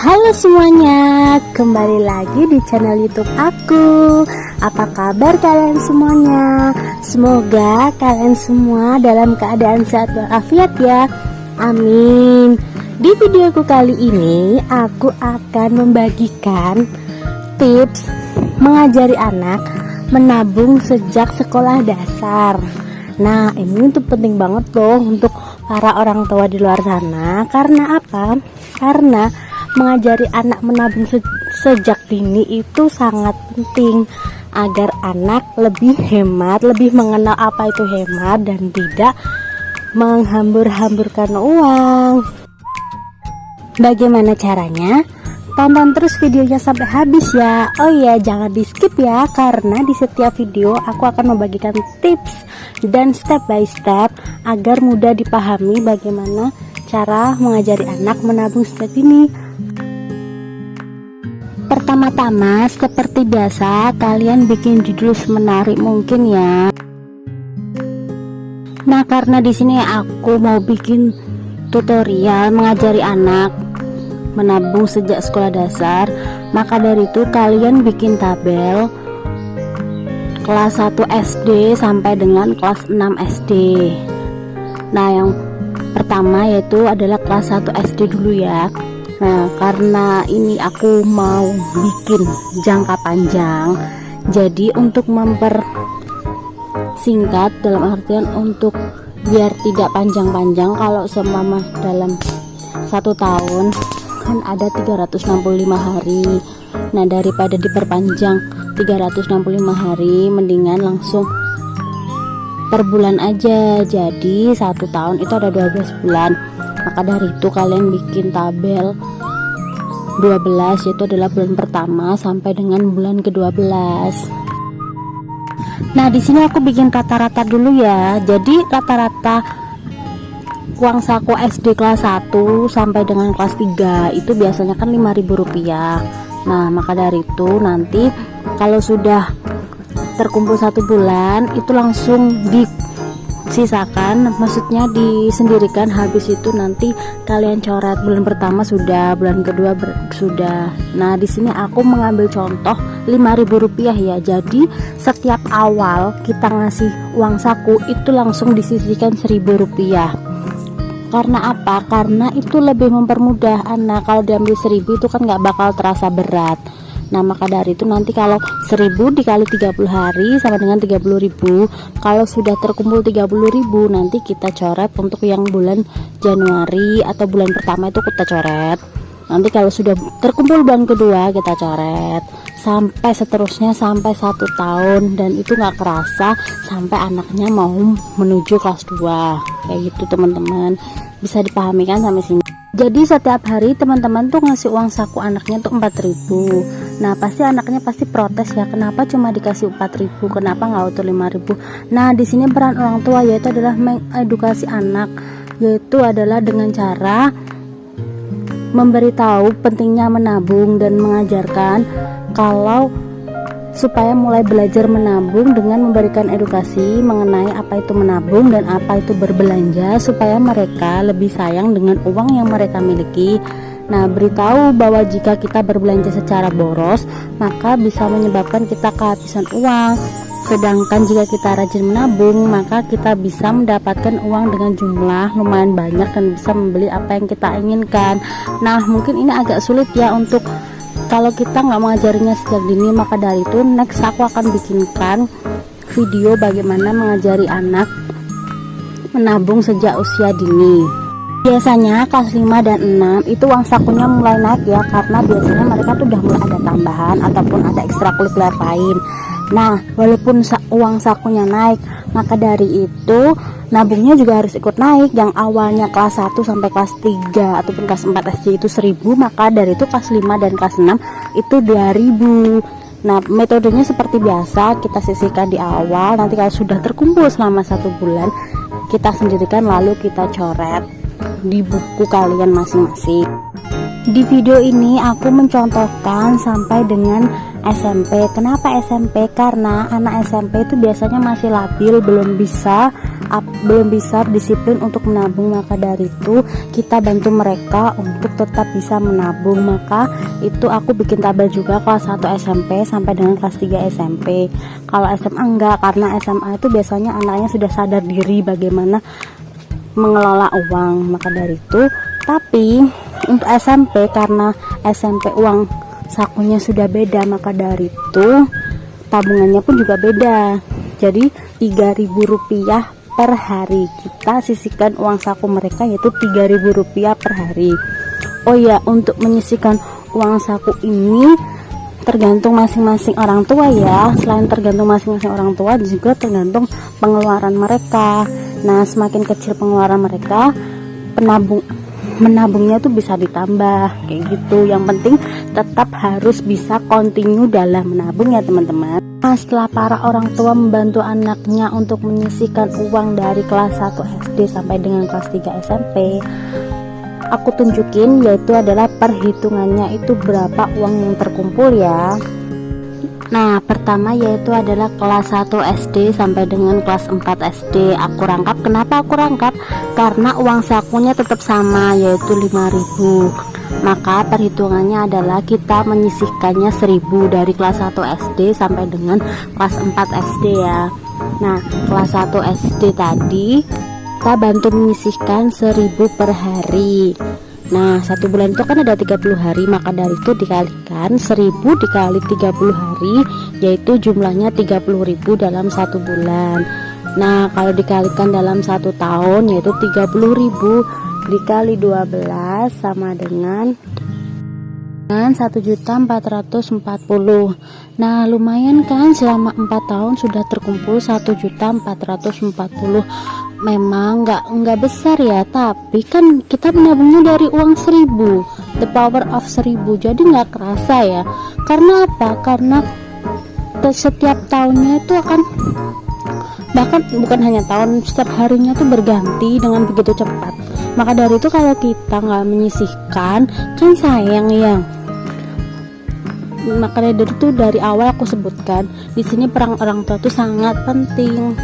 Halo semuanya, kembali lagi di channel YouTube aku. Apa kabar kalian semuanya? Semoga kalian semua dalam keadaan sehat walafiat ya. Amin. Di videoku kali ini aku akan membagikan tips mengajari anak menabung sejak sekolah dasar. Nah, ini tuh penting banget loh untuk para orang tua di luar sana. Karena apa? Karena mengajari anak menabung sejak dini itu sangat penting agar anak lebih hemat, lebih mengenal apa itu hemat dan tidak menghambur-hamburkan uang. Bagaimana caranya? Tonton terus videonya sampai habis ya. Oh iya, jangan di skip ya, karena di setiap video aku akan membagikan tips dan step by step agar mudah dipahami bagaimana cara mengajari anak menabung sejak dini. Pertama-tama, seperti biasa, kalian bikin judul menarik mungkin ya. Nah, karena di sini aku mau bikin tutorial mengajari anak menabung sejak sekolah dasar, maka dari itu kalian bikin tabel kelas 1 SD sampai dengan kelas 6 SD. Nah, yang pertama yaitu adalah kelas 1 SD dulu ya. Nah, karena ini aku mau bikin jangka panjang, jadi untuk mempersingkat dalam artian untuk biar tidak panjang-panjang, kalau seumpama dalam 1 tahun kan ada 365 hari. Nah, daripada diperpanjang 365 hari, mendingan langsung per bulan aja. Jadi 1 tahun itu ada 12 bulan. Maka dari itu kalian bikin tabel 12, yaitu adalah bulan pertama sampai dengan bulan ke-12. Nah, di sini aku bikin rata-rata dulu ya. Jadi rata-rata uang saku SD kelas 1 sampai dengan kelas 3 itu biasanya kan Rp5.000. Nah, maka dari itu nanti kalau sudah terkumpul 1 bulan itu langsung disisakan, maksudnya disendirikan. Habis itu nanti kalian coret bulan pertama sudah, bulan kedua sudah. Nah, di sini aku mengambil contoh Rp5.000 ya. Jadi setiap awal kita ngasih uang saku itu langsung disisihkan Rp1.000. Karena apa? Karena itu lebih mempermudah anak. Kalau diambil 1.000 itu kan nggak bakal terasa berat. Nah, maka dari itu nanti kalau 1.000 dikali 30 hari sama dengan 30.000. Kalau sudah terkumpul 30.000, nanti kita coret untuk yang bulan Januari atau bulan pertama itu kita coret. Nanti kalau sudah terkumpul bulan kedua kita coret, sampai seterusnya sampai 1 tahun. Dan itu nggak kerasa sampai anaknya mau menuju kelas 2 kayak gitu teman-teman. Bisa dipahami kan sampai sini? Jadi setiap hari teman-teman tuh ngasih uang saku anaknya tuh 4.000. Nah, pasti anaknya pasti protes ya, kenapa cuma dikasih 4.000, kenapa nggak utuh 5.000. Nah, di sini peran orang tua yaitu adalah mengedukasi anak, yaitu adalah dengan cara memberitahu pentingnya menabung dan mengajarkan kalau supaya mulai belajar menabung dengan memberikan edukasi mengenai apa itu menabung dan apa itu berbelanja, supaya mereka lebih sayang dengan uang yang mereka miliki. Nah, beritahu bahwa jika kita berbelanja secara boros, maka bisa menyebabkan kita kehabisan uang. Sedangkan jika kita rajin menabung, maka kita bisa mendapatkan uang dengan jumlah lumayan banyak dan bisa membeli apa yang kita inginkan. Nah, mungkin ini agak sulit ya untuk kalau kita nggak mengajarinya sejak dini. Maka dari itu next aku akan bikinkan video bagaimana mengajari anak menabung sejak usia dini. Biasanya kelas 5 dan 6 itu uang sakunya mulai naik ya, karena biasanya mereka tuh udah mulai ada tambahan ataupun ada ekstrakurikuler lain. Nah, walaupun uang sakunya naik, maka dari itu nabungnya juga harus ikut naik. Yang awalnya kelas 1 sampai kelas 3 ataupun kelas 4 SD itu 1.000, maka dari itu kelas 5 dan kelas 6 itu 2.000. Nah, metodenya seperti biasa, kita sisihkan di awal. Nanti kalau sudah terkumpul selama 1 bulan, kita sendirikan lalu kita coret di buku kalian masing-masing. Di video ini aku mencontohkan sampai dengan SMP. Kenapa SMP? Karena anak SMP itu biasanya masih labil, belum bisa belum bisa disiplin untuk menabung, maka dari itu kita bantu mereka untuk tetap bisa menabung. Maka itu aku bikin tabel juga kelas 1 SMP sampai dengan kelas 3 SMP. Kalau SMA enggak, karena SMA itu biasanya anaknya sudah sadar diri bagaimana mengelola uang, maka dari itu. Tapi untuk SMP, karena SMP uang sakunya sudah beda, maka dari itu tabungannya pun juga beda. Jadi Rp3.000 per hari kita sisihkan uang saku mereka, yaitu Rp3.000 per hari. Oh ya, untuk menyisihkan uang saku ini tergantung masing-masing orang tua ya. Selain tergantung masing-masing orang tua, juga tergantung pengeluaran mereka. Nah, semakin kecil pengeluaran mereka, menabungnya tuh bisa ditambah kayak gitu. Yang penting tetap harus bisa continue dalam menabung ya teman-teman. Nah, setelah para orang tua membantu anaknya untuk menyisihkan uang dari kelas 1 SD sampai dengan kelas 3 SMP, aku tunjukin yaitu adalah perhitungannya itu berapa uang yang terkumpul ya. Nah, pertama yaitu adalah kelas 1 SD sampai dengan kelas 4 SD. Aku rangkap. Kenapa aku rangkap? Karena uang sakunya tetap sama, yaitu 5.000. Maka perhitungannya adalah kita menyisihkannya 1.000 dari kelas 1 SD sampai dengan kelas 4 SD ya. Nah, kelas 1 SD tadi kita bantu menyisihkan 1.000 per hari. Nah, 1 bulan itu kan ada 30 hari, maka dari itu dikalikan 1.000 dikali 30 hari, yaitu jumlahnya 30.000 dalam 1 bulan. Nah, kalau dikalikan dalam 1 tahun, yaitu 30.000 dikali 12 sama dengan 1.440. Nah, lumayan kan, selama 4 tahun sudah terkumpul 1.440. Memang nggak besar ya, tapi kan kita menabungnya dari uang 1.000, the power of 1.000, jadi nggak kerasa ya. Karena apa? Karena setiap tahunnya itu akan, bahkan bukan hanya tahun, setiap harinya tuh berganti dengan begitu cepat. Maka dari itu kalau kita nggak menyisihkan kan sayang ya. Maka dari itu dari awal aku sebutkan di sini peran orang tua itu sangat penting.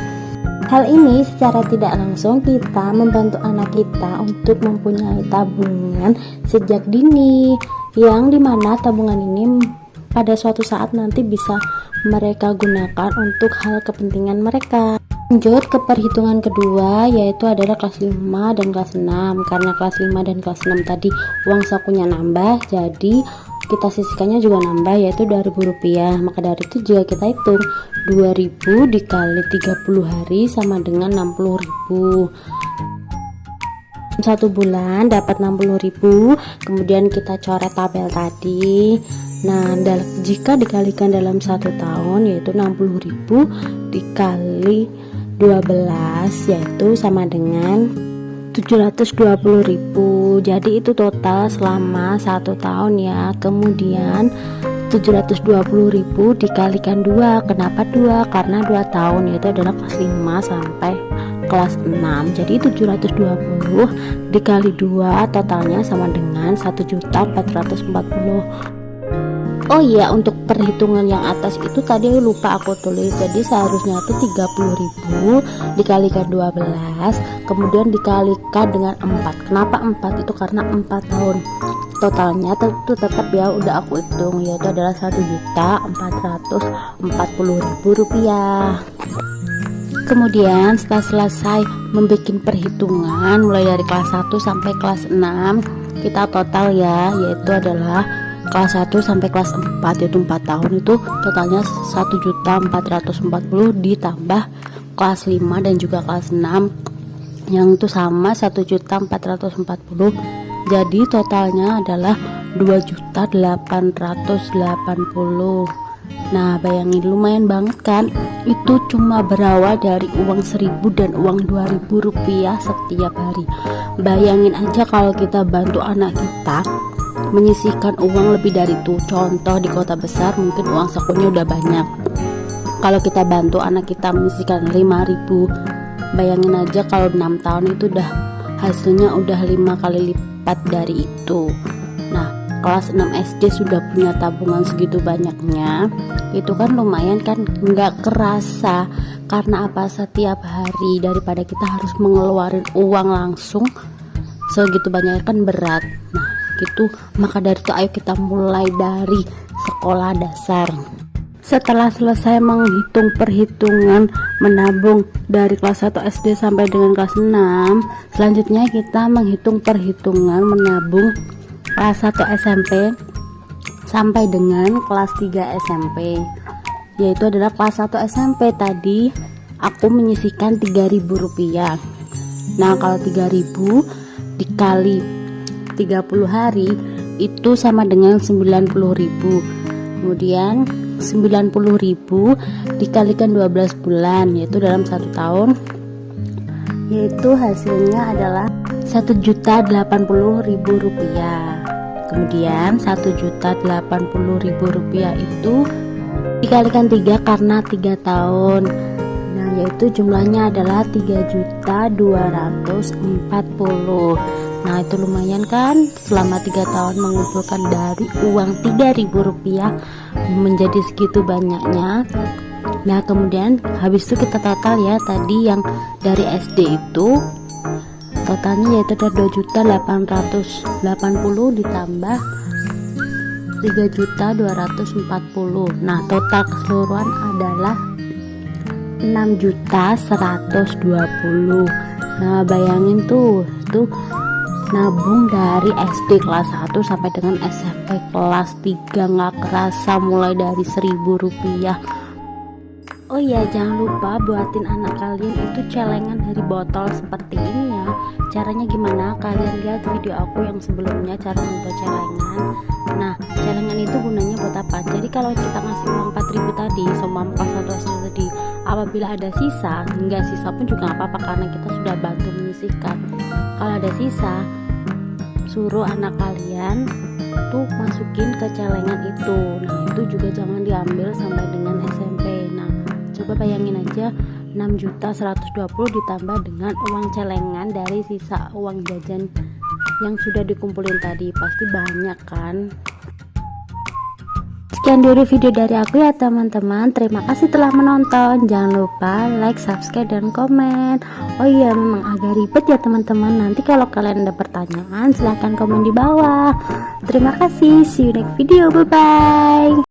Hal ini secara tidak langsung kita membantu anak kita untuk mempunyai tabungan sejak dini, yang dimana tabungan ini pada suatu saat nanti bisa mereka gunakan untuk hal kepentingan mereka. Lanjut ke perhitungan kedua, yaitu adalah kelas 5 dan kelas 6. Karena kelas 5 dan kelas 6 tadi uang sakunya nambah, jadi kita sisihkannya juga nambah, yaitu Rp2.000. Maka dari itu jika kita hitung 2.000 dikali 30 hari sama dengan 60.000. 1 bulan dapat 60.000. Kemudian kita coret tabel tadi. Nah, jika dikalikan dalam 1 tahun, yaitu 60.000 dikali 12, yaitu sama dengan 720.000. Jadi itu total selama 1 tahun ya. Kemudian 720.000 dikalikan 2. Kenapa 2? Karena 2 tahun, yaitu adalah kelas 5 sampai kelas 6. Jadi 720 dikali 2 totalnya sama dengan 1.440. Oh iya, untuk perhitungan yang atas itu tadi lupa aku tulis. Jadi seharusnya itu 30.000 dikalikan 12, kemudian dikalikan dengan 4. Kenapa 4? Itu karena 4 tahun. Totalnya itu tetap ya udah aku hitung, yaitu adalah Rp1.440.000. Kemudian setelah selesai membuat perhitungan mulai dari kelas 1 sampai kelas 6, kita total ya, yaitu adalah kelas 1 sampai kelas 4, yaitu 4 tahun, itu totalnya 1.440 ditambah kelas 5 dan juga kelas 6 yang itu sama 1.440. Jadi totalnya adalah 2.880. Nah, bayangin, lumayan banget kan? Itu cuma berawal dari uang 1.000 dan uang Rp2.000 setiap hari. Bayangin aja kalau kita bantu anak kita menyisihkan uang lebih dari itu. Contoh di kota besar mungkin uang sakunya udah banyak. Kalau kita bantu anak kita menyisihkan 5.000, bayangin aja kalau 6 tahun itu udah hasilnya udah 5 kali lipat dari itu. Nah, kelas 6 SD sudah punya tabungan segitu banyaknya, itu kan lumayan kan, nggak kerasa. Karena apa, setiap hari daripada kita harus mengeluarkan uang langsung segitu banyak kan berat. Nah gitu, maka dari itu ayo kita mulai dari sekolah dasar. Setelah selesai menghitung perhitungan menabung dari kelas 1 SD sampai dengan kelas 6, selanjutnya kita menghitung perhitungan menabung kelas 1 SMP sampai dengan kelas 3 SMP, yaitu adalah kelas 1 SMP tadi aku menyisihkan Rp3.000. Nah kalau 3.000 dikali 30 hari itu sama dengan 90.000. Kemudian 90.000 dikalikan 12 bulan, yaitu dalam 1 tahun, yaitu hasilnya adalah Rp1.080.000. Kemudian Rp1.080.000 itu dikalikan 3 karena 3 tahun. Nah yaitu jumlahnya adalah 3.240.000. Nah itu lumayan kan, selama 3 tahun mengumpulkan dari uang Rp3.000 menjadi segitu banyaknya. Nah kemudian habis itu kita total ya, tadi yang dari SD itu totalnya yaitu ada 2.880.000 ditambah 3.240.000. Nah total keseluruhan adalah 6.120.000. Nah bayangin tuh nabung dari SD kelas 1 sampai dengan SMP kelas 3 nggak kerasa, mulai dari Rp1.000. Oh iya, jangan lupa buatin anak kalian itu celengan dari botol seperti ini ya. Caranya gimana? Kalian lihat video aku yang sebelumnya cara membuat celengan. Nah celengan itu gunanya buat apa? Jadi kalau kita ngasih uang 4.000 tadi sama kelas 1 SD tadi, apabila ada sisa, enggak sisa pun juga nggak apa-apa karena kita sudah bantu menyisihkan. Kalau ada sisa, suruh anak kalian tuh masukin ke celengan itu. Nah itu juga jangan diambil sampai dengan SMP. Nah coba bayangin aja, 6.120.000 ditambah dengan uang celengan dari sisa uang jajan yang sudah dikumpulin tadi, pasti banyak kan. Sekian dulu video dari aku ya teman-teman, terima kasih telah menonton. Jangan lupa like, subscribe, dan komen. Oh iya, memang agak ribet ya teman-teman. Nanti kalau kalian ada pertanyaan silahkan komen di bawah. Terima kasih, see you next video, bye bye.